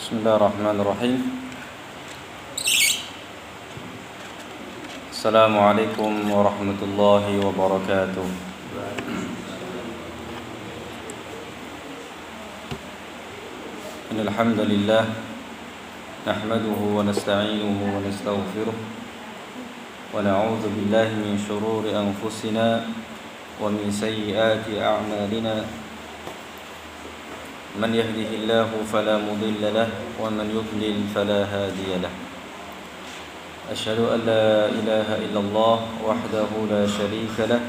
Bismillahirrahmanirrahim. Assalamualaikum warahmatullahi wabarakatuh. Innal hamdalillah nahmaduhu wa nasta'inuhu wa nastaghfiruh wa na'udzu billahi min shururi anfusina wa min sayyiati a'malina. من يهده الله فلا مضل له ومن يضلل فلا هادي له أشهد أن لا إله إلا الله وحده لا شريك له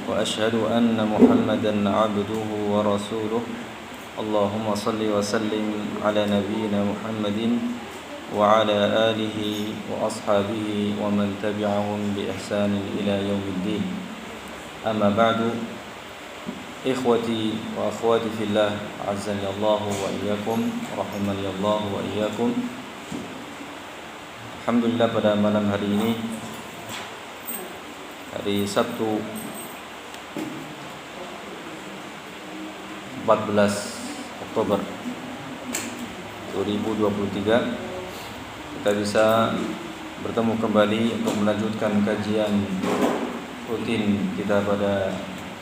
وأشهد أن محمدا عبده ورسوله اللهم صل وسلم على نبينا محمد وعلى آله وأصحابه ومن تبعهم بإحسان إلى يوم الدين أما بعد Ikhwati wa akhwati fillah, azani Allah wa iyyakum, rahimani Allah wa iyyakum. Alhamdulillah, pada malam hari ini, hari Sabtu 14 Oktober 2023, kita bisa bertemu kembali untuk melanjutkan kajian rutin kita pada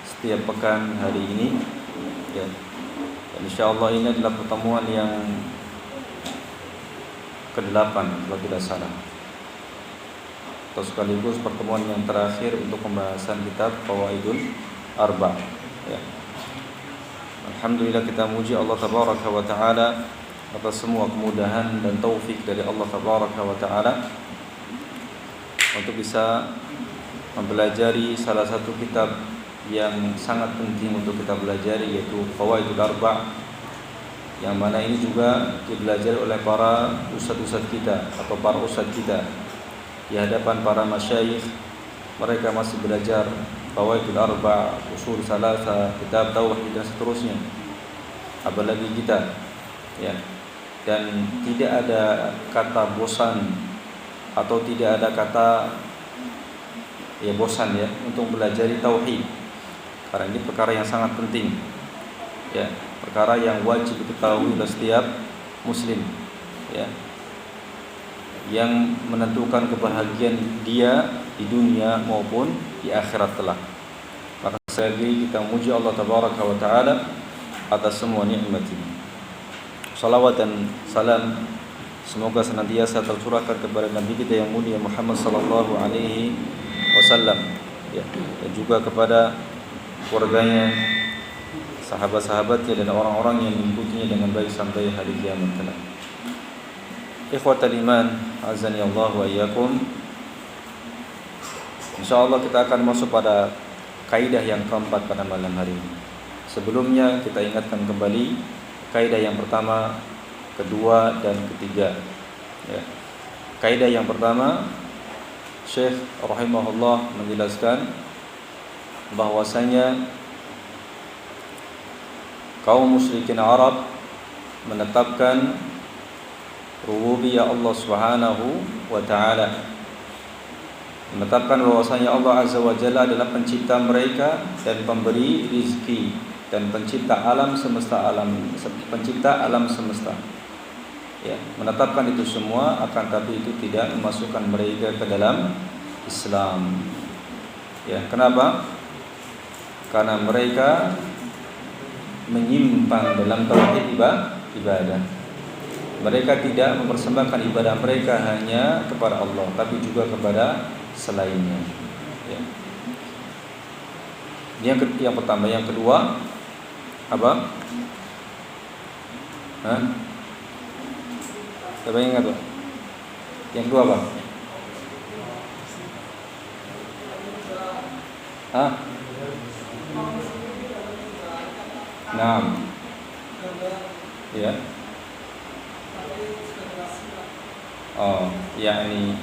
setiap pekan hari ini, ya. Dan insyaallah ini adalah pertemuan yang ke-8 kalau tidak salah, atau sekaligus pertemuan yang terakhir untuk pembahasan kitab Qawaidul Arba', ya. Alhamdulillah, kita muji Allah tabaraka wa taala atas semua kemudahan dan taufik dari Allah tabaraka wa taala untuk bisa mempelajari salah satu kitab yang sangat penting untuk kita pelajari, yaitu Qawaidul Arba', yang mana ini juga dipelajari oleh para ustadz-ustadz kita atau para ustadz kita di hadapan para masyayikh. Mereka masih belajar Qawaidul Arba', usul salasa, kitab tauhid dan seterusnya. Apalagi kita, ya. Dan tidak ada kata bosan atau tidak ada kata bosan, ya, untuk belajar tauhid. Karena ini perkara yang sangat penting, ya, perkara yang wajib diketahui oleh setiap muslim, ya, yang menentukan kebahagiaan dia di dunia maupun di akhirat kelak. Maka sekali lagi kita muji Allah tabaraka wa taala atas semua nikmat ini. Salawat dan salam semoga senantiasa tercurahkan kepada Nabi kita yang mulia Muhammad sallallahu alaihi wasallam, ya, dan juga kepada keluarganya, sahabat-sahabatnya, dan orang-orang yang mengikutinya dengan baik sampai hari kiamat kelak. Ikhwatal iman, azani Allah wa iyyakum. Insyaallah kita akan masuk pada kaidah yang keempat pada malam hari ini. Sebelumnya kita ingatkan kembali kaidah yang pertama, kedua, dan ketiga, ya. Kaidah yang pertama, Syekh rahimahullah menjelaskan bahwasanya kaum musyrikin Arab menetapkan rububiyah Allah Subhanahu wa taala, menetapkan bahwasanya Allah Azza wa Jalla adalah pencipta mereka dan pemberi rizki dan pencipta alam semesta, ya, menetapkan itu semua, akan tapi itu tidak memasukkan mereka ke dalam Islam, ya. Kenapa? Karena mereka menyimpang dalam tauhid ibadah. Mereka tidak mempersembahkan ibadah mereka hanya kepada Allah, tapi juga kepada selainnya, ya. Yang pertama. Yang kedua apa? Siapa yang ingat, Pak? Yang kedua apa? Naam. Ya. Yakni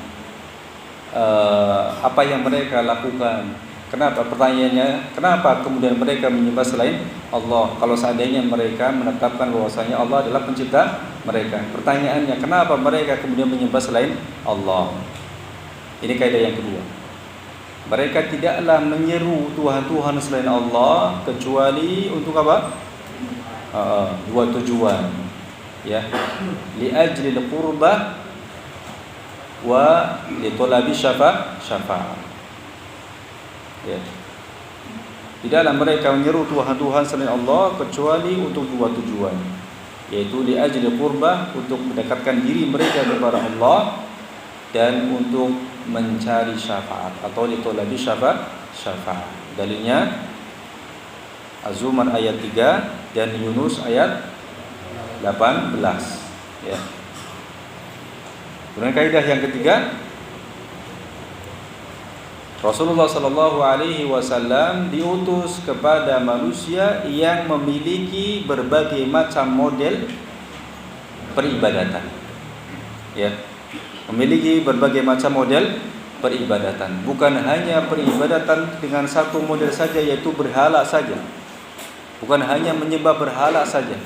apa yang mereka lakukan. Kenapa? Pertanyaannya, kenapa kemudian mereka menyembah selain Allah? Kalau seandainya mereka menetapkan bahwasanya Allah adalah pencipta mereka. Pertanyaannya, kenapa mereka kemudian menyembah selain Allah? Ini kaidah yang kedua. Mereka tidaklah menyeru Tuhan-Tuhan selain Allah kecuali untuk apa? Dua tujuan. ya, li ajli al-qurbah wa li talabi syafa'ah. Ya. Tidaklah mereka menyeru Tuhan selain Allah kecuali untuk dua tujuan, yaitu li ajli qurbah, untuk mendekatkan diri mereka kepada Allah, dan untuk mencari syafaat atau li talabi syafa'ah. Dalilnya Az-Zumar ayat 3 dan Yunus ayat 18, ya. Kemudian kaidah yang ketiga, Rasulullah sallallahu alaihi wasallam diutus kepada manusia yang memiliki berbagai macam model peribadatan. Ya. Memiliki berbagai macam model peribadatan. Bukan hanya peribadatan dengan satu model saja, yaitu berhala saja. Bukan hanya menyembah berhala saja,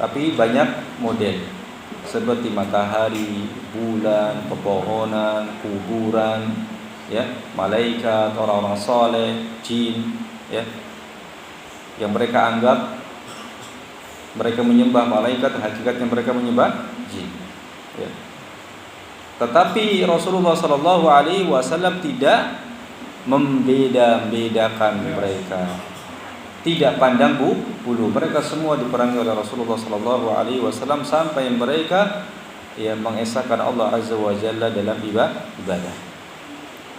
tapi banyak model, seperti matahari, bulan, pepohonan, kuburan, ya, malaikat, orang-orang saleh, jin, ya, yang mereka anggap mereka menyembah malaikat, hakikatnya mereka menyembah jin, ya. Tetapi Rasulullah Shallallahu Alaihi Wasallam tidak membeda-bedakan mereka, tidak pandang bulu. Mereka semua diperangi oleh Rasulullah Shallallahu Alaihi Wasallam sampai mereka mengesahkan Allah Azza wa Jalla dalam ibadah.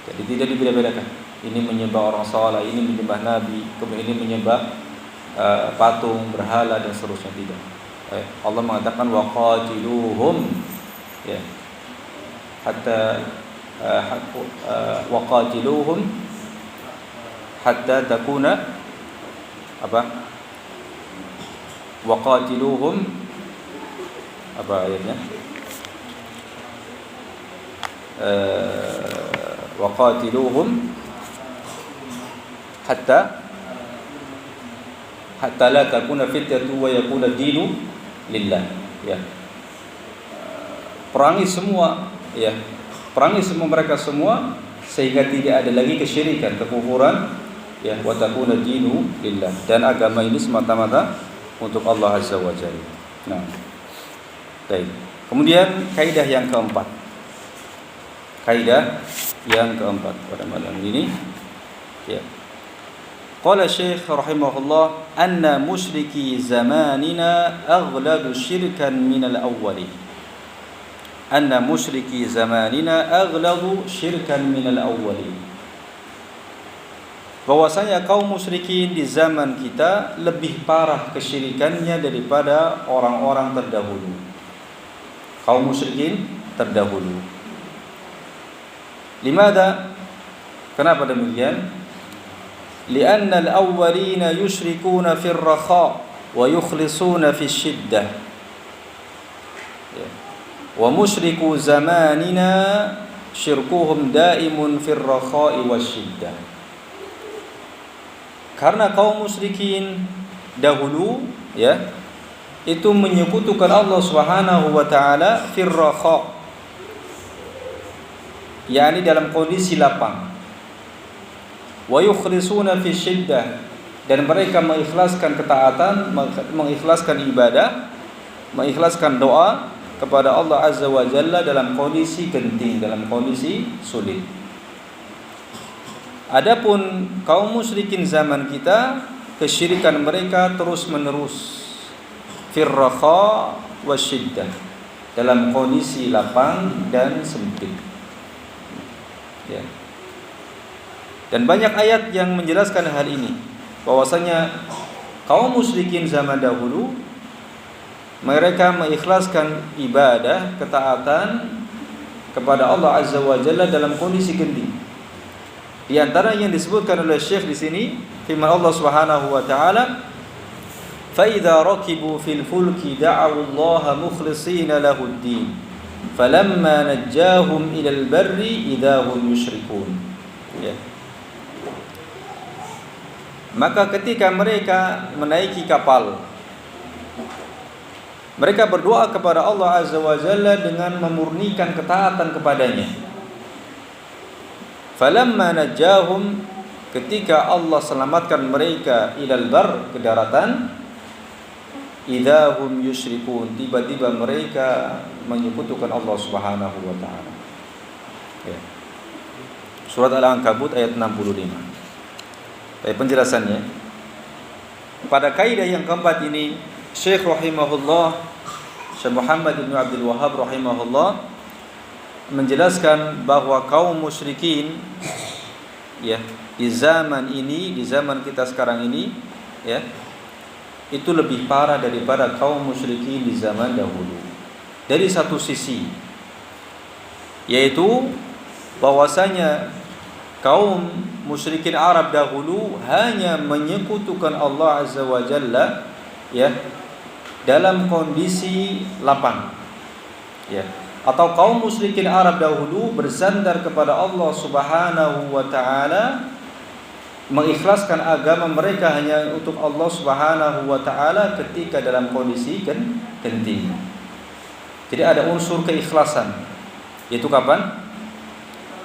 Jadi tidak dibeda-bedakan. Ini menyembah orang saleh, ini menyembah nabi, kemudian ini menyembah patung, berhala, dan seterusnya. Tidak. Allah mengatakan waqatiluhum, ya, hatta waqatiluhum hatta takuna apa? Waqatiluhum, apa ayatnya? Waqatiluhum hatta la takuna fitnatu wa yakuna dinu lillah, ya. Perangi semua, ya. Perangi semua mereka semua sehingga tidak ada lagi kesyirikan, kekufuran, ya, wa takuna dinu lillah, dan agama ini semata-mata untuk Allah Azza wa Jalla. Nah, baik. Kemudian kaidah yang keempat. Kaidah yang keempat pada malam ini, ya. Qala Syekh rahimahullah, anna musyriki zamanina aghladu syirkan minal awwali. Anna musyriki zamanina aghladu syirkan minal awwali. Bahwasanya kaum musyrikin di zaman kita lebih parah kesyirikannya daripada orang-orang terdahulu. Kaum musyrikin terdahulu. Limada? Kenapa demikian? Lianna al-awwalina yusyrikuna fir rakha wa yukhlisuna fis shiddah. Wa musyriku zamanina syirkuhum daimun fir rakha'i wasyiddah. Karena kaum musyrikin dahulu, ya, itu menyekutukan Allah Subhanahu wa taala fir rakha', yakni dalam kondisi lapang. Wa yukhlisuna fi syiddah, dan mereka mengikhlaskan ketaatan, mengikhlaskan ibadah, mengikhlaskan doa kepada Allah Azza wa Jalla dalam kondisi genting, dalam kondisi sulit. Adapun kaum musyrikin zaman kita, kesyirikan mereka terus menerus fir rakha wasyiddah, dalam kondisi lapang dan sempit, ya. Dan banyak ayat yang menjelaskan hal ini, bahwasanya kaum musyrikin zaman dahulu mereka mengikhlaskan ibadah, ketaatan kepada Allah Azza wa Jalla dalam kondisi genting. Di antara yang disebutkan oleh Syekh di sini, firman Allah Subhanahu wa taala, "Fa idza rakibu fil fulki da'u Allah mukhlishina lahu ad-din, falamma najjahum ila al-barri idza hum yusyrikun." Ya. Maka ketika mereka menaiki kapal, mereka berdoa kepada Allah Azza wa Jalla dengan memurnikan ketaatan kepadanya. Falamma najjahum, ketika Allah selamatkan mereka ilal bar, ke daratan, idahum yusyrikun, tiba-tiba mereka menyekutukan Allah Subhanahu wa taala. Ya. Surat Al-Ankabut ayat 65. Tapi penjelasannya pada kaidah yang keempat ini Syekh rahimahullah, Syekh Muhammad bin Abdul Wahhab rahimahullah menjelaskan bahwa kaum musyrikin ya di zaman ini, di zaman kita sekarang ini ya, itu lebih parah daripada kaum musyrikin di zaman dahulu. Dari satu sisi, yaitu bahwasanya kaum musyrikin Arab dahulu hanya menyekutukan Allah Azza wa Jalla ya dalam kondisi lapang. Ya. Atau kaum musyrikin Arab dahulu bersandar kepada Allah Subhanahu wa taala, mengikhlaskan agama mereka hanya untuk Allah Subhanahu wa taala ketika dalam kondisi genting. Jadi ada unsur keikhlasan. Yaitu kapan?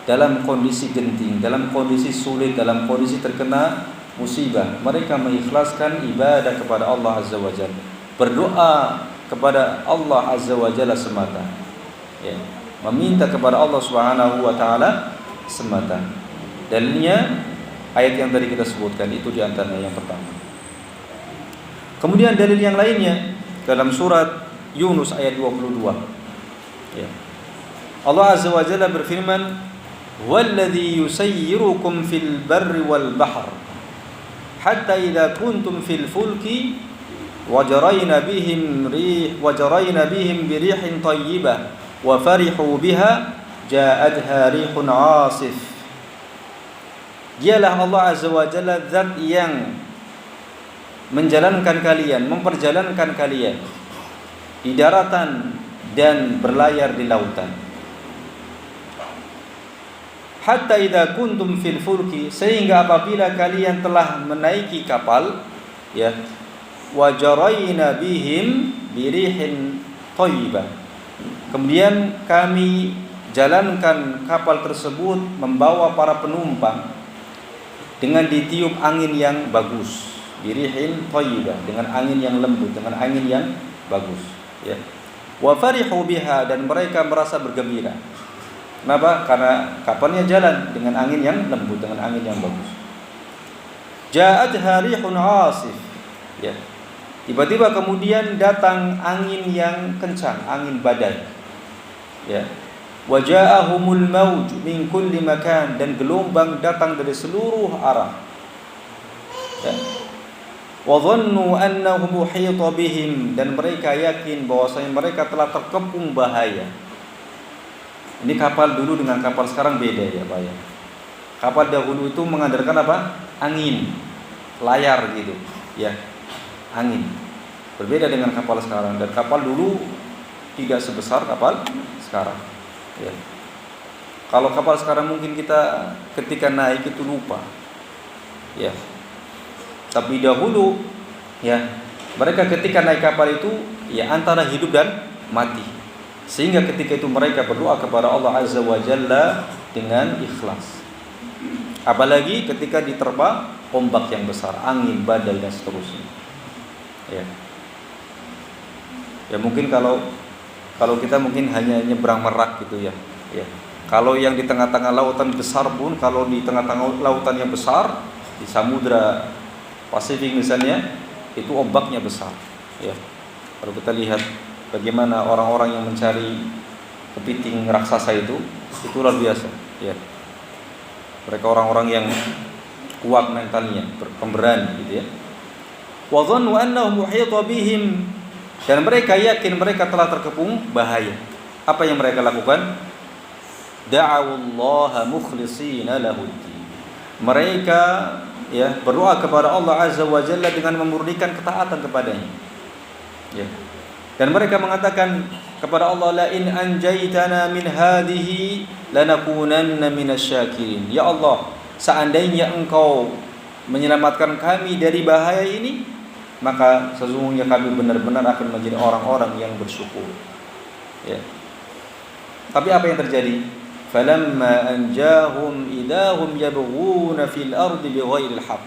Dalam kondisi genting, dalam kondisi sulit, dalam kondisi terkena musibah, mereka mengikhlaskan ibadah kepada Allah Azza wa Jalla, berdoa kepada Allah Azza wa Jalla semata. Ya, meminta kepada Allah Subhanahu wa taala semata. Dalilnya ayat yang tadi kita sebutkan itu di antaranya yang pertama. Kemudian dalil yang lainnya dalam surat Yunus ayat 22. Ya. Allah Azza wa Jalla berfirman, "Walladzi yusayyirukum fil barri wal bahr hatta idza kuntum fil fulki wajarayna bihim bi rihin thayyibah wa farihu biha ja'adha rihun 'asif." Dialah Allah Azza wa Jalla zat yang menjalankan kalian, memperjalankan kalian di daratan dan berlayar di lautan. Hatta idza kuntum fil fulki, sehingga apabila kalian telah menaiki kapal ya, wajarayna bihim birihin thayyibah, kemudian kami jalankan kapal tersebut membawa para penumpang dengan ditiup angin yang bagus, birihin thayyibah, dengan angin yang lembut, dengan angin yang bagus ya. Wa farihu biha, dan mereka merasa bergembira. Kenapa? Karena kapalnya jalan dengan angin yang lembut, dengan angin yang bagus. Ja'adha rihun 'asif ya. Tiba-tiba kemudian datang angin yang kencang, angin badai. Ya. Wa ja'ahumul mauj min kulli makan, dan gelombang datang dari seluruh arah. Ya. Wa dhannu annahum uhita bihim, dan mereka yakin bahwasanya mereka telah terkepung bahaya. Ini kapal dulu dengan kapal sekarang beda ya Pak ya. Kapal dahulu itu mengandalkan apa? Angin, layar gitu ya, angin. Berbeda dengan kapal sekarang, dan kapal dulu tidak sebesar kapal sekarang ya. Kalau kapal sekarang mungkin kita ketika naik itu lupa ya. Tapi dahulu ya, mereka ketika naik kapal itu ya antara hidup dan mati. Sehingga ketika itu mereka berdoa kepada Allah Azza wa Jalla dengan ikhlas. Apalagi ketika diterpa ombak yang besar, angin, badai dan seterusnya. Ya. Ya mungkin kalau kita mungkin hanya nyebrang Merak gitu ya. Ya. Kalau yang di tengah-tengah lautan besar pun, kalau di tengah-tengah lautan yang besar, di Samudra Pasifik misalnya, itu ombaknya besar. Ya. Kalau kita lihat bagaimana orang-orang yang mencari kepiting raksasa itu luar biasa ya. Mereka orang-orang yang kuat mentalnya, pemberani gitu ya. Wa dhannu annahum uhita bihim, dan mereka yakin mereka telah terkepung bahaya. Apa yang mereka lakukan? Da'awullaha mukhlishina lahuddin. Mereka ya berdoa kepada Allah Azza wa Jalla dengan memurnikan ketaatan kepadanya. Ya. Dan mereka mengatakan kepada Allah, la in anjaitana min hadhihi lanakunanna minasyakirin. Ya Allah, seandainya Engkau menyelamatkan kami dari bahaya ini, maka sesungguhnya kami benar-benar akan menjadi orang-orang yang bersyukur. Ya. Tapi apa yang terjadi? Falamma anjahum idahum yabghuna fil ardi bighairil haqq.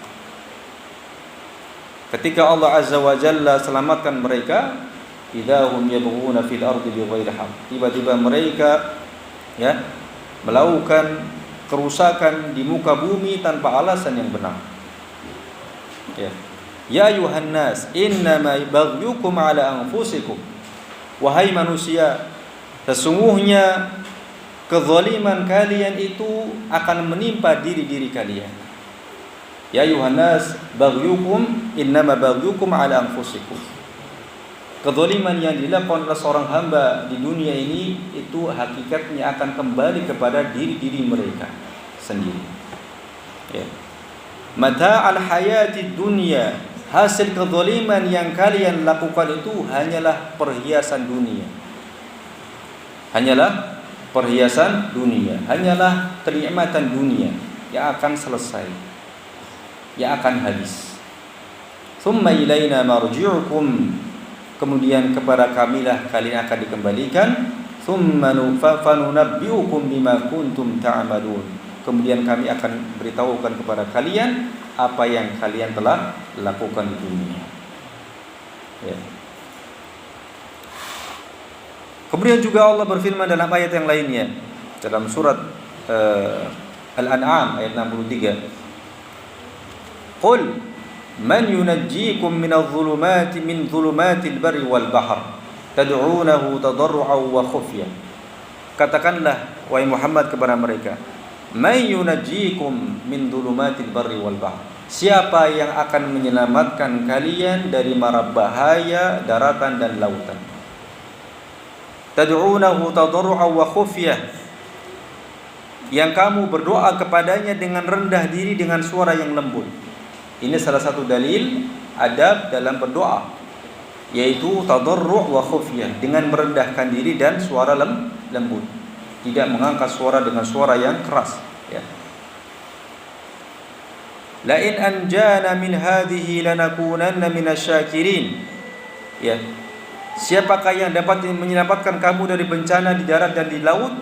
ketika Allah Azza wa Jalla selamatkan mereka, idahum yabghuna fil ardi bighairi haqq, tiba-tiba mereka ya melakukan kerusakan di muka bumi tanpa alasan yang benar. Ya ayuhan nas, innama baghyukum ala anfusikum. Wahai manusia, sesungguhnya kezaliman kalian itu akan menimpa diri-diri kalian. Ya ayuhan nas, baghyukum innama baghyukum ala anfusikum. Kezaliman yang dilakukan oleh seorang hamba di dunia ini itu hakikatnya akan kembali kepada diri-diri mereka sendiri. Mata al-hayati dunia, hasil kezaliman yang kalian lakukan itu hanyalah perhiasan dunia. Hanyalah perhiasan dunia, hanyalah kenikmatan dunia yang akan selesai, yang akan habis. Tsumma ilaina marji'ukum, kemudian kepada kamilah kalian akan dikembalikan. Tsumma nunabbi'ukum bima kuntum ta'malun, kemudian kami akan beritahukan kepada kalian apa yang kalian telah lakukan di dunia. Kemudian juga Allah berfirman dalam ayat yang lainnya, dalam surat Al-An'am ayat 63. Qul man yunajjikum min dhulumatil barri wal bahr tad'unahu tadarru'an wa khufyah. Katakanlah wahai Muhammad kepada mereka, may yunajjikum min dhulumatil barri wal bahr, siapa yang akan menyelamatkan kalian dari mara bahaya daratan dan lautan. Tad'unahu tadarru'an wa khufyah, yang kamu berdoa kepadanya dengan rendah diri dengan suara yang lembut. Ini salah satu dalil adab dalam berdoa, yaitu tadarru' wa khufyah, dengan merendahkan diri dan suara lembut, tidak mengangkat suara dengan suara yang keras. La in anjana min hadhihi lanakunanna minasyakirin. Siapakah yang dapat menyelamatkan kamu dari bencana di darat dan di laut,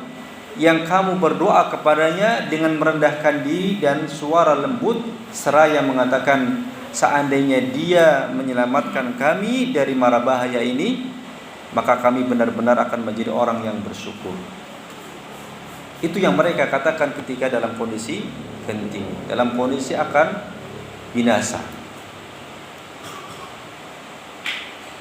yang kamu berdoa kepadanya dengan merendahkan diri dan suara lembut seraya mengatakan, seandainya dia menyelamatkan kami dari mara bahaya ini, maka kami benar-benar akan menjadi orang yang bersyukur. Itu yang mereka katakan ketika dalam kondisi genting, dalam kondisi akan binasa.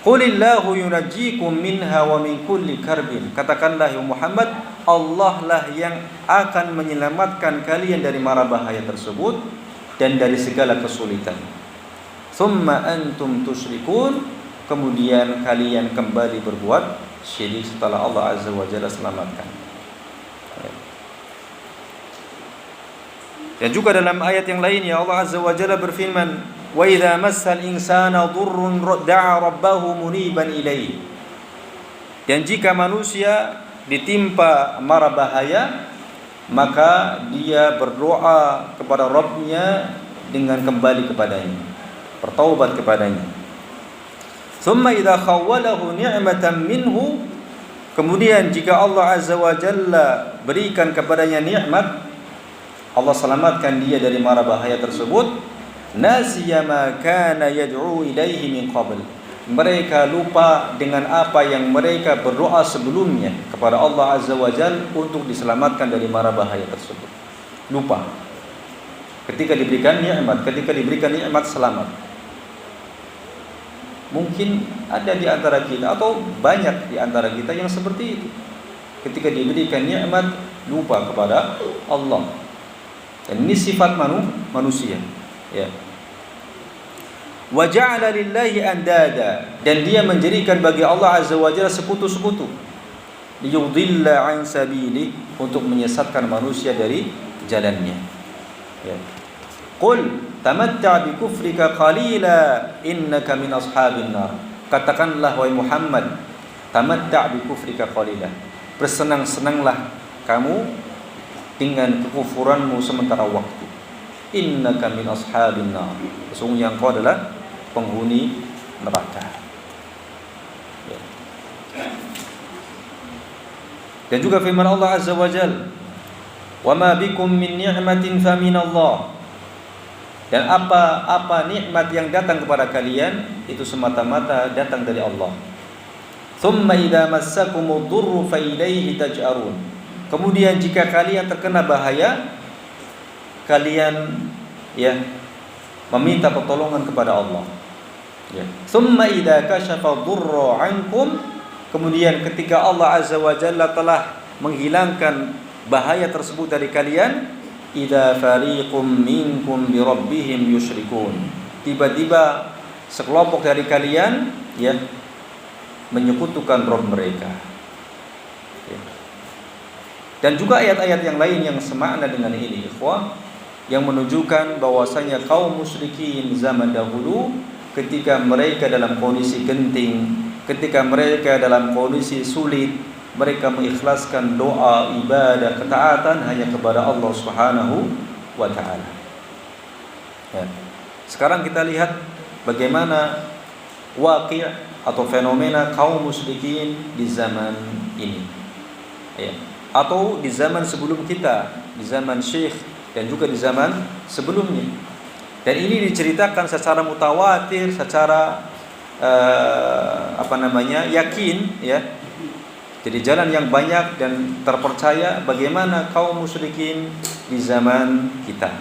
Qulillahu yunajjikum minha wa min kulli karbin. Katakanlah ya Muhammad, Allah lah yang akan menyelamatkan kalian dari mara bahaya tersebut dan dari segala kesulitan. Tsumma antum tusyrikun, kemudian kalian kembali berbuat syirik setelah Allah Azza wa Jalla selamatkan. Dan juga dalam ayat yang lainnya Allah Azza wa Jalla berfirman, wa idza massal insana dhurrun da'a rabbahu muniban ilaihi. Dan jika manusia ditimpa mara bahaya, maka dia berdoa kepada Rabb-nya dengan kembali kepadanya, bertaubat kepadanya. Tsumma idza khawwalahu ni'matan minhu, kemudian jika Allah Azza wa Jalla berikan kepadanya nikmat, Allah selamatkan dia dari mara bahaya tersebut, nasiya ma kana yad'u ilaihi min qabl, mereka lupa dengan apa yang mereka berdoa sebelumnya kepada Allah Azza wa Jalla untuk diselamatkan dari mara bahaya tersebut. Lupa ketika diberikan nikmat selamat. Mungkin ada di antara kita atau banyak di antara kita yang seperti itu. Ketika diberikan nikmat lupa kepada Allah. Dan ini sifat manusia. Wa ja'ala lillahi andada, dan dia menjadikan bagi Allah Azza wa Jalla sekutu-sekutu. Liyudilla an sabili, untuk menyesatkan manusia dari jalannya. Qul tamatta' bi kufrika qalila innaka min ashabin nar. Katakanlah wahai Muhammad, tamatta' bi kufrika qalila, bersenang-senanglah kamu dengan kekufuranmu sementara waktu. Innaka min ashabin nar, sesungguhnya engkau adalah penghuni neraka. Dan juga firman Allah Azza wa Jalla, wa ma bikum min ni'matin fa min Allah. Dan apa nikmat yang datang kepada kalian itu semata-mata datang dari Allah. Tsumma idza massakumud durru fa ilaihi taj'arun. Kemudian jika kalian terkena bahaya, kalian meminta pertolongan kepada Allah. Tsumma idza kashafa durra 'ankum, kemudian ketika Allah Azza wa Jalla telah menghilangkan bahaya tersebut dari kalian, idza fariqum minkum bi rabbihim yusyrikun. Tiba-tiba sekelompok dari kalian menyekutukan Rabb mereka. Dan juga ayat-ayat yang lain yang semakna dengan ini, ikhwah, yang menunjukkan bahwasanya kaum musyrikin zaman dahulu ketika mereka dalam kondisi genting, ketika mereka dalam kondisi sulit, mereka mengikhlaskan doa, ibadah, ketaatan hanya kepada Allah Subhanahu wa taala. Sekarang kita lihat bagaimana waqi' atau fenomena kaum musyrikin di zaman ini. Atau di zaman sebelum kita, di zaman Syekh dan juga di zaman sebelumnya. Dan ini diceritakan secara mutawatir, secara yakin, Jadi jalan yang banyak dan terpercaya bagaimana kaum musyrikin di zaman kita.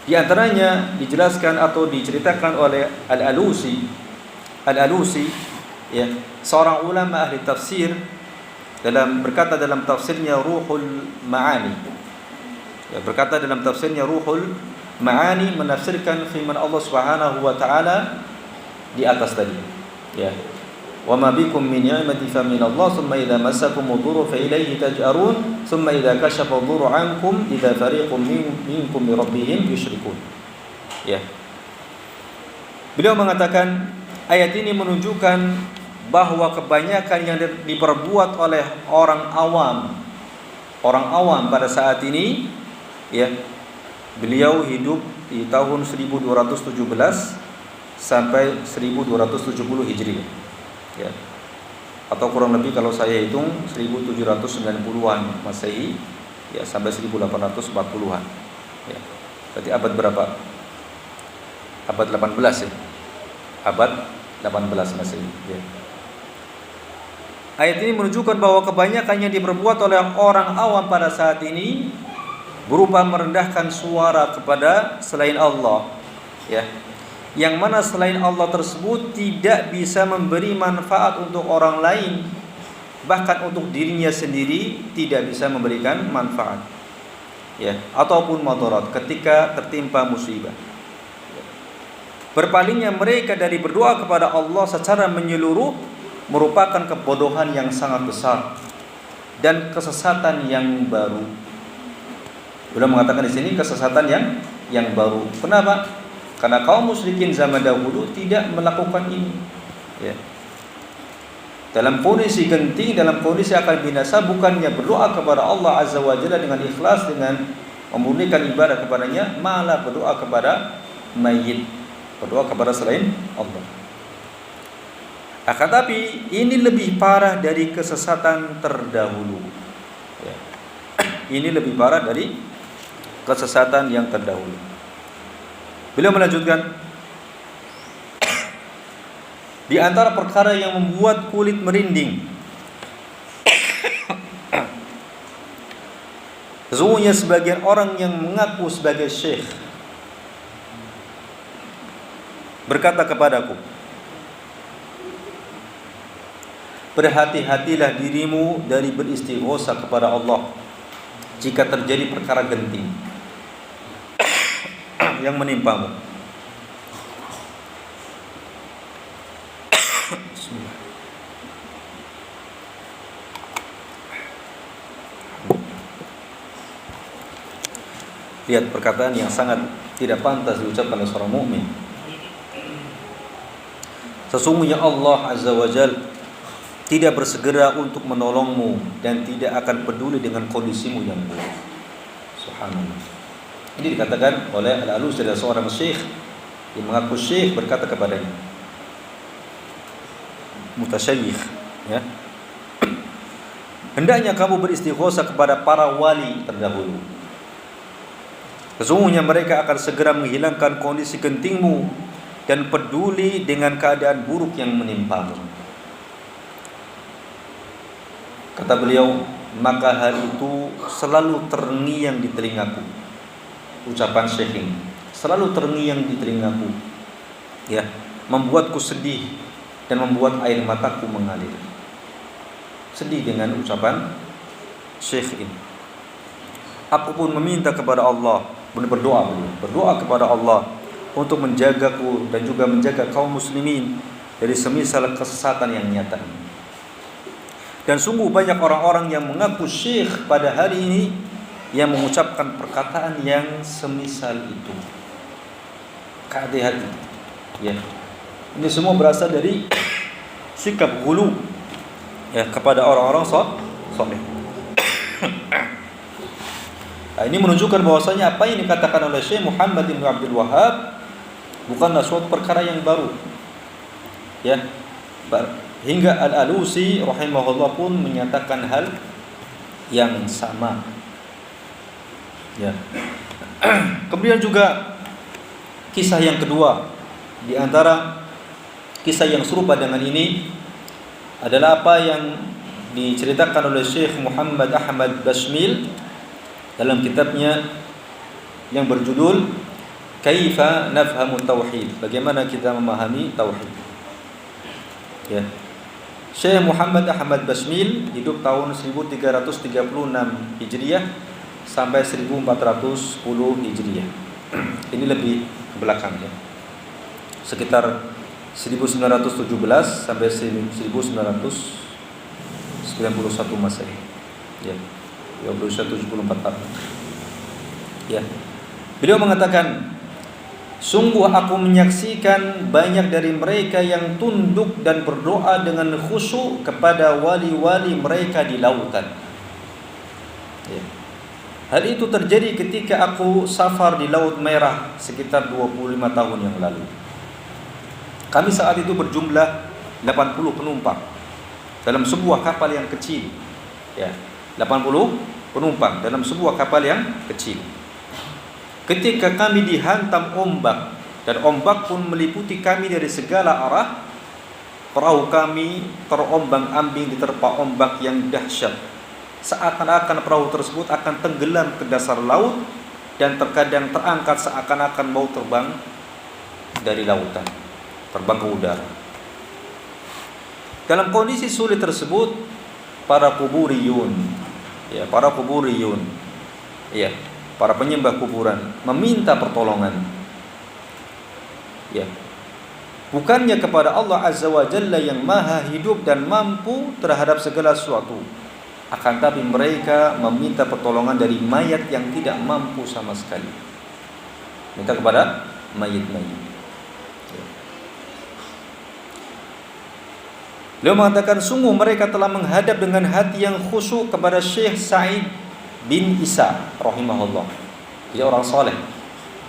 Di antaranya dijelaskan atau diceritakan oleh Al-Alusi, seorang ulama ahli tafsir, berkata dalam tafsirnya Ruhul Ma'ani. Berkata dalam tafsirnya Ruhul Ma'ani menafsirkan firman Allah Subhanahu wa taala di atas tadi. Wa ma bikum min ni'mati fa min Allah, thumma idza massakumud durru fa ilayhi taj'arun, thumma idza kashafa ad-durru 'ankum idza fariqum minkum bi rabbihim yusyrikun. Beliau mengatakan ayat ini menunjukkan bahwa kebanyakan yang diperbuat oleh orang awam pada saat ini, beliau hidup di tahun 1217 sampai 1270 Hijriah, atau kurang lebih kalau saya hitung 1790-an Masehi, sampai 1840-an. Berarti abad berapa? Abad 18 Abad 18 Masehi. Ayat ini menunjukkan bahwa kebanyakan yang diperbuat oleh orang awam pada saat ini berupa merendahkan suara kepada selain Allah, yang mana selain Allah tersebut tidak bisa memberi manfaat untuk orang lain, bahkan untuk dirinya sendiri tidak bisa memberikan manfaat, ataupun madarat ketika tertimpa musibah. Berpalingnya mereka dari berdoa kepada Allah secara menyeluruh merupakan kebodohan yang sangat besar dan kesesatan yang baru. Beliau mengatakan di sini kesesatan yang baru. Kenapa? Karena kaum musyrikin zaman dahulu tidak melakukan ini. Dalam kondisi genting, dalam kondisi akan binasa, bukannya berdoa kepada Allah Azza wa Jalla dengan ikhlas, dengan memurnikan ibadah kepadanya, malah berdoa kepada mayit, berdoa kepada selain Allah. Akan tapi ini lebih parah dari kesesatan terdahulu. Ini lebih parah dari kesesatan yang terdahulu. Beliau melanjutkan, di antara perkara yang membuat kulit merinding, sesungguhnya sebagian orang yang mengaku sebagai syekh berkata kepadaku, berhati-hatilah dirimu dari beristighosa kepada Allah jika terjadi perkara genting yang menimpamu. Lihat perkataan yang sangat tidak pantas diucapkan oleh seorang mukmin. Sesungguhnya Allah Azza wa Jalla tidak bersegera untuk menolongmu dan tidak akan peduli dengan kondisimu yang buruk. Subhanallah. Ini dikatakan oleh Al-Alusi, dari seorang syekh yang mengaku syekh, berkata kepadanya, mutasyayikh, hendaknya kamu beristighosa kepada para wali terdahulu. Sesungguhnya mereka akan segera menghilangkan kondisi gentingmu dan peduli dengan keadaan buruk yang menimpamu. Kata beliau, maka hal itu selalu terngiang di telingaku. Ucapan Syekh ini selalu terngiang di telingaku, ya, membuatku sedih dan membuat air mataku mengalir. Sedih dengan ucapan Syekh ini. Aku pun meminta kepada Allah, berdoa kepada Allah untuk menjagaku dan juga menjaga kaum muslimin dari semisal kesesatan yang nyata ini. Dan sungguh banyak orang-orang yang mengaku syekh pada hari ini yang mengucapkan perkataan yang semisal itu. Hati-hati, ya. Ini semua berasal dari sikap ghulu, ya, kepada orang-orang saleh. Nah, ini menunjukkan bahwasanya apa yang dikatakan oleh Syekh Muhammad bin Abdul Wahhab bukanlah suatu perkara yang baru. Ya. Hingga Al-Alusi rahimahullah pun menyatakan hal yang sama. Ya. Kemudian juga kisah yang kedua di antara kisah yang serupa dengan ini adalah apa yang diceritakan oleh Syekh Muhammad Ahmad Basmil dalam kitabnya yang berjudul Kaifa Nafhamu Tauhid, bagaimana kita memahami tauhid. Ya. Syekh Muhammad Ahmad Basmil hidup tahun 1336 Hijriah sampai 1410 Hijriah. Ini lebih ke belakang, ya. Sekitar 1917 sampai 1991 Masehi. Ya. 2174 tahun. Ya. Beliau mengatakan, sungguh aku menyaksikan banyak dari mereka yang tunduk dan berdoa dengan khusyuk kepada wali-wali mereka di lautan. Ya. Hal itu terjadi ketika aku safar di Laut Merah sekitar 25 tahun yang lalu. Kami saat itu berjumlah 80 penumpang dalam sebuah kapal yang kecil. Ya, 80 penumpang dalam sebuah kapal yang kecil. Ketika kami dihantam ombak dan ombak pun meliputi kami dari segala arah, perahu kami terombang-ambing diterpa ombak yang dahsyat. Seakan-akan perahu tersebut akan tenggelam ke dasar laut dan terkadang terangkat seakan-akan mau terbang dari lautan, terbang ke udara. Dalam kondisi sulit tersebut, para kuburiyun, para penyembah kuburan meminta pertolongan. Ya. Bukannya kepada Allah Azza wa Jalla yang maha hidup dan mampu terhadap segala sesuatu, akan tapi mereka meminta pertolongan dari mayat yang tidak mampu sama sekali. Minta kepada mayit-mayit. Ya. Beliau mengatakan, sungguh mereka telah menghadap dengan hati yang khusyuk kepada Syekh Sa'id bin Isa rahimahullah. Dia orang saleh.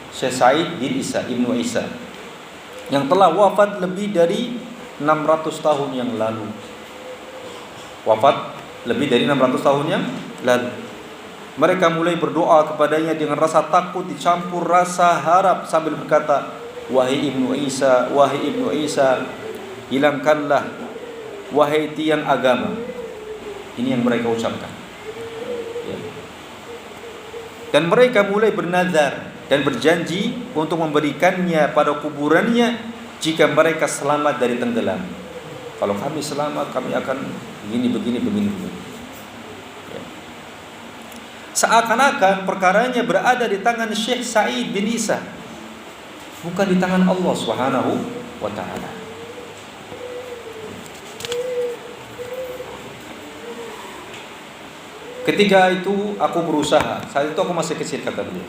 Syekh Sa'id bin Isa Ibnu Isa yang telah wafat lebih dari 600 tahun yang lalu. Wafat lebih dari 600 tahun yang lalu. Mereka mulai berdoa kepadanya dengan rasa takut dicampur rasa harap sambil berkata, wahai Ibnu Isa, wahai Ibnu Isa, hilangkanlah wahai tiang agama. Ini yang mereka ucapkan. Ya. Dan mereka mulai bernazar dan berjanji untuk memberikannya pada kuburannya jika mereka selamat dari tenggelam. Kalau kami selamat, kami akan begini. Ya. Seakan-akan perkaranya berada di tangan Syekh Sa'id bin Isa, bukan di tangan Allah Subhanahu wa ta'ala. Ketika itu aku berusaha, saat itu aku masih kecil, kata beliau.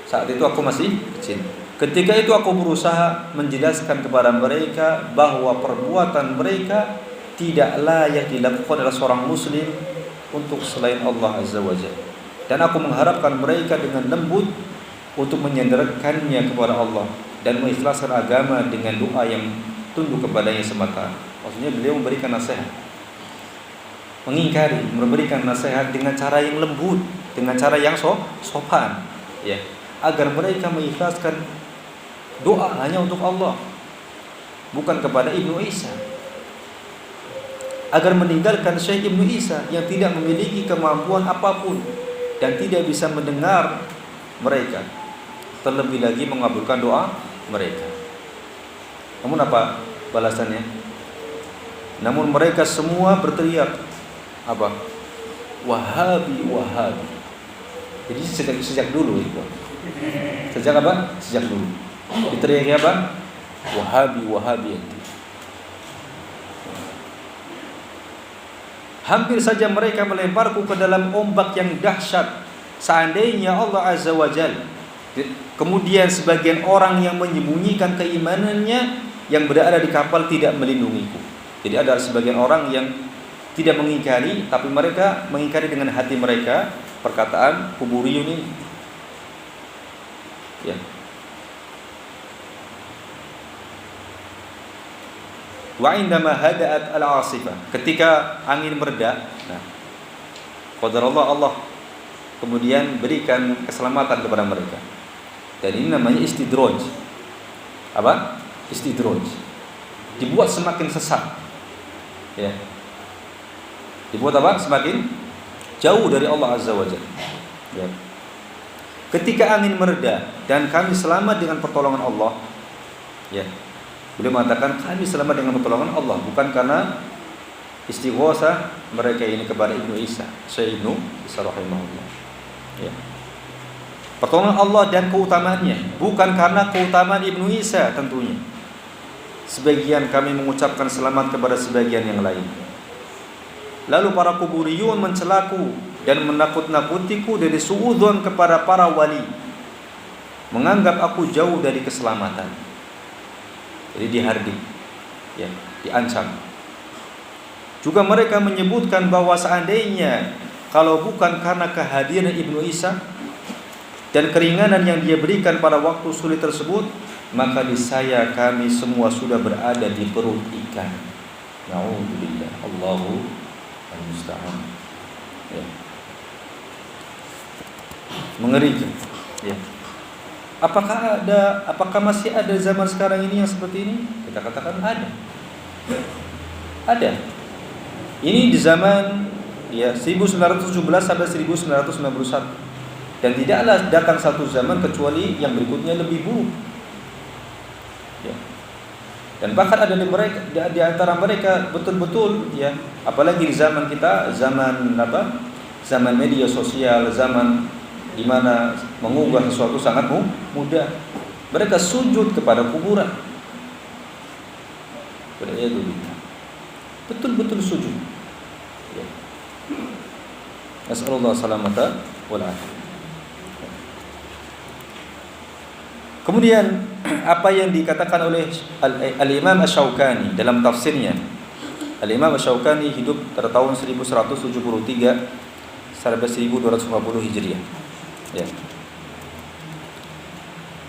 Saat itu aku masih kecil. Ketika itu aku berusaha menjelaskan kepada mereka bahwa perbuatan mereka tidak layak dilakukan oleh seorang muslim untuk selain Allah Azza wa Jalla. Dan aku mengharapkan mereka dengan lembut untuk menyandarkannya kepada Allah dan mengikhlaskan agama dengan doa yang tunduk kepadanya semata. Maksudnya beliau memberikan nasihat, mengingkari, memberikan nasihat dengan cara yang lembut, dengan cara yang sopan, ya. agar mereka mengikhlaskan doa hanya untuk Allah, bukan kepada Ibnu Isa. Agar meninggalkan Syekh Ibnu Isa yang tidak memiliki kemampuan apapun dan tidak bisa mendengar mereka, terlebih lagi mengabulkan doa mereka. Namun apa balasannya? Namun mereka semua berteriak apa? Wahabi, Wahabi. Jadi sejak dulu itu. Sejak apa? Sejak dulu. Diteriaki apa? Wahabi, Wahabi. Hampir saja mereka melemparku ke dalam ombak yang dahsyat. Seandainya Allah Azza wa Jalla, kemudian sebagian orang yang menyembunyikan keimanannya yang berada di kapal tidak melindungiku. Jadi ada sebagian orang yang tidak mengingkari, tapi mereka mengingkari dengan hati mereka perkataan kuburiyun ini. Ya. Wa indama hada'at al-'asifah, ketika angin mereda, nah, qadarullah, Allah kemudian berikan keselamatan kepada mereka. Dan ini namanya istidraj. Apa? Istidraj. Dibuat semakin sesat. Ya. Dibuat apa? Semakin jauh dari Allah Azza wa Jalla. Ya. Ketika angin mereda dan kami selamat dengan pertolongan Allah, ya. Beliau mengatakan kami selamat dengan pertolongan Allah, bukan karena istighosah mereka ini kepada Ibnu Isa, Syekh Ibnu Isa rahimahullah. Ya. Pertolongan Allah dan keutamaannya, bukan karena keutamaan Ibnu Isa tentunya. Sebagian kami mengucapkan selamat kepada sebagian yang lain. Lalu para kuburiyun mencelaku dan menakut-nakutiku dari suudzon kepada para wali, menganggap aku jauh dari keselamatan. Jadi dihardik, ya, diancam. Juga mereka menyebutkan bahwa seandainya kalau bukan karena kehadiran Ibnu Isa dan keringanan yang dia berikan pada waktu sulit tersebut, maka niscaya kami semua sudah berada di perut ikan. Na'udzubillah. Allahu musta'an. Ya. Mengerikan. Ya. Apakah masih ada zaman sekarang ini yang seperti ini? Kita katakan ada. Ada. Ini di zaman ya 1917 sampai 1991. Dan tidaklah datang satu zaman kecuali yang berikutnya lebih buruk. Ya. Dan bahkan ada di antara mereka betul-betul ya, apalagi di zaman kita, zaman apa? Zaman media sosial, zaman di mana mengunggah sesuatu sangat mudah. Mereka sujud kepada kuburan. Betul-betul sujud. Ya. Nasallallahu salamata wal afiyah. Kemudian apa yang dikatakan oleh Al-Imam Asy-Syaukani dalam tafsirnya. Al-Imam Asy-Syaukani hidup pada tahun 1173 sampai 1250 Hijriah. Ya.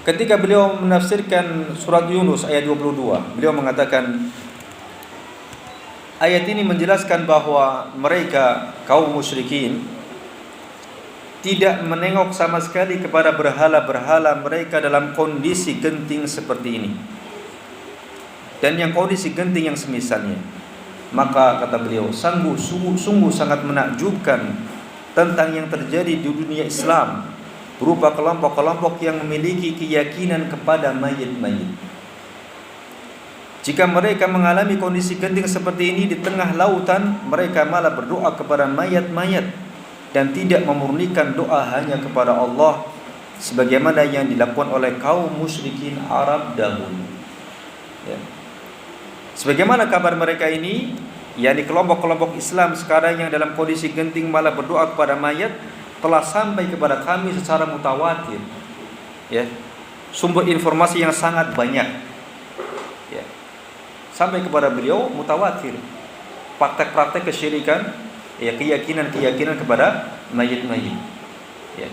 Ketika beliau menafsirkan surat Yunus ayat 22, beliau mengatakan ayat ini menjelaskan bahwa mereka kaum musyrikin tidak menengok sama sekali kepada berhala-berhala mereka dalam kondisi genting seperti ini, dan yang kondisi genting yang semisalnya. Maka kata beliau, sungguh sangat menakjubkan tentang yang terjadi di dunia Islam berupa kelompok-kelompok yang memiliki keyakinan kepada mayit-mayit. Jika mereka mengalami kondisi genting seperti ini di tengah lautan, mereka malah berdoa kepada mayat-mayat dan tidak memurnikan doa hanya kepada Allah sebagaimana yang dilakukan oleh kaum musyrikin Arab dahulu. Ya. Sebagaimana kabar mereka ini, yakni kelompok-kelompok Islam sekarang yang dalam kondisi genting malah berdoa kepada mayat, telah sampai kepada kami secara mutawatir. Ya. Sumber informasi yang sangat banyak. Ya. Sampai kepada beliau mutawatir. Praktek-praktek kesyirikan, ya, keyakinan kepada mayit-mayit, ya,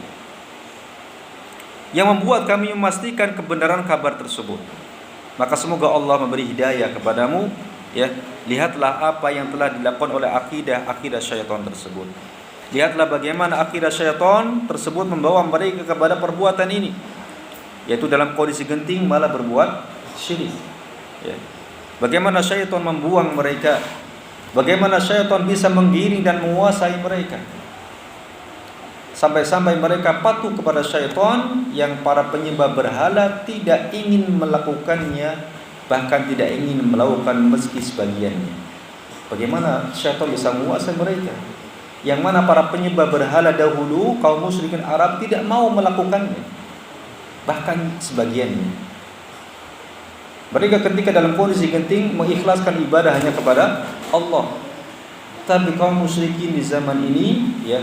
yang membuat kami memastikan kebenaran kabar tersebut. Maka semoga Allah memberi hidayah kepadamu. Ya, lihatlah apa yang telah dilakukan oleh akidah syaitan tersebut. Lihatlah bagaimana akidah syaitan tersebut membawa mereka kepada perbuatan ini, yaitu dalam kondisi genting malah berbuat syirik. Ya. Bagaimana syaitan membuang mereka, bagaimana syaitan bisa menggiring dan menguasai mereka, sampai-sampai mereka patuh kepada syaitan yang para penyembah berhala tidak ingin melakukannya, bahkan tidak ingin melakukan meski sebagiannya. Bagaimana syaitan bisa menguasai mereka, yang mana para penyembah berhala dahulu kaum musyrikin Arab tidak mau melakukannya, bahkan sebagiannya. Mereka ketika dalam kondisi genting mengikhlaskan ibadah hanya kepada Allah. Tapi kaum musyrikin di zaman ini ya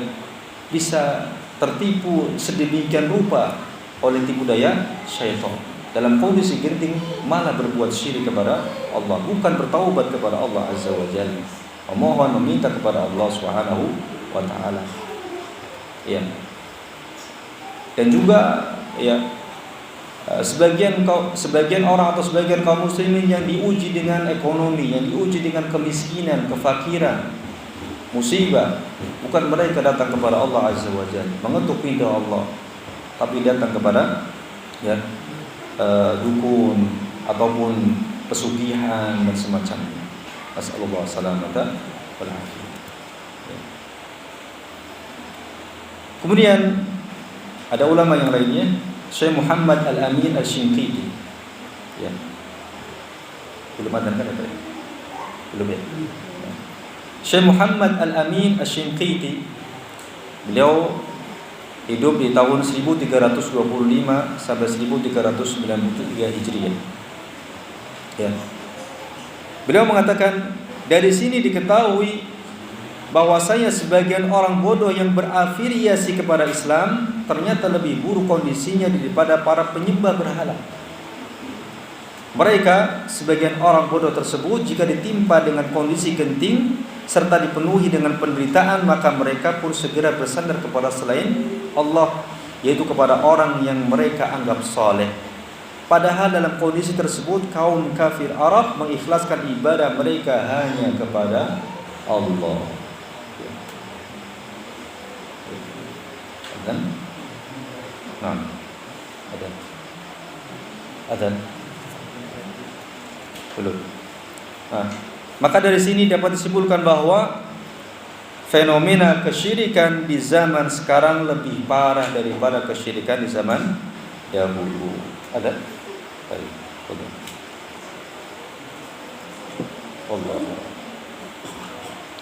bisa tertipu sedemikian rupa oleh tipu daya syaitan. Dalam kondisi genting malah berbuat syirik kepada Allah, bukan bertaubat kepada Allah Azza wa Jalla, memohon meminta kepada Allah Subhanahu wa taala. Ya. Dan juga ya sebagian orang atau sebagian kaum muslimin yang diuji dengan ekonomi, yang diuji dengan kemiskinan, kefakiran, musibah, bukan mereka datang kepada Allah Azza wa Jalla mengetuk pintu Allah, tapi datang kepada ya dukun ataupun pesugihan dan semacamnya. Nasallallahu salamata wal afiyah. Kemudian ada ulama yang lainnya, Syekh Muhammad Al-Amin Al-Shinqiti. Ya. Belum ada kan ya? Belum ya. Syekh Muhammad Al-Amin Al-Shinqiti, beliau hidup di tahun 1325 sampai 1393 Hijriah. Ya. Beliau mengatakan, dari sini diketahui bahwasanya sebagian orang bodoh yang berafiliasi kepada Islam ternyata lebih buruk kondisinya daripada para penyembah berhala. Mereka, sebagian orang bodoh tersebut, jika ditimpa dengan kondisi genting serta dipenuhi dengan penderitaan, maka mereka pun segera bersandar kepada selain Allah, yaitu kepada orang yang mereka anggap saleh. Padahal dalam kondisi tersebut kaum kafir Arab mengikhlaskan ibadah mereka hanya kepada Allah. Dan Adhan belum. Maka dari sini dapat disimpulkan bahwa fenomena kesyirikan di zaman sekarang lebih parah daripada kesyirikan di zaman dahulu. Ada? Baik. Allah.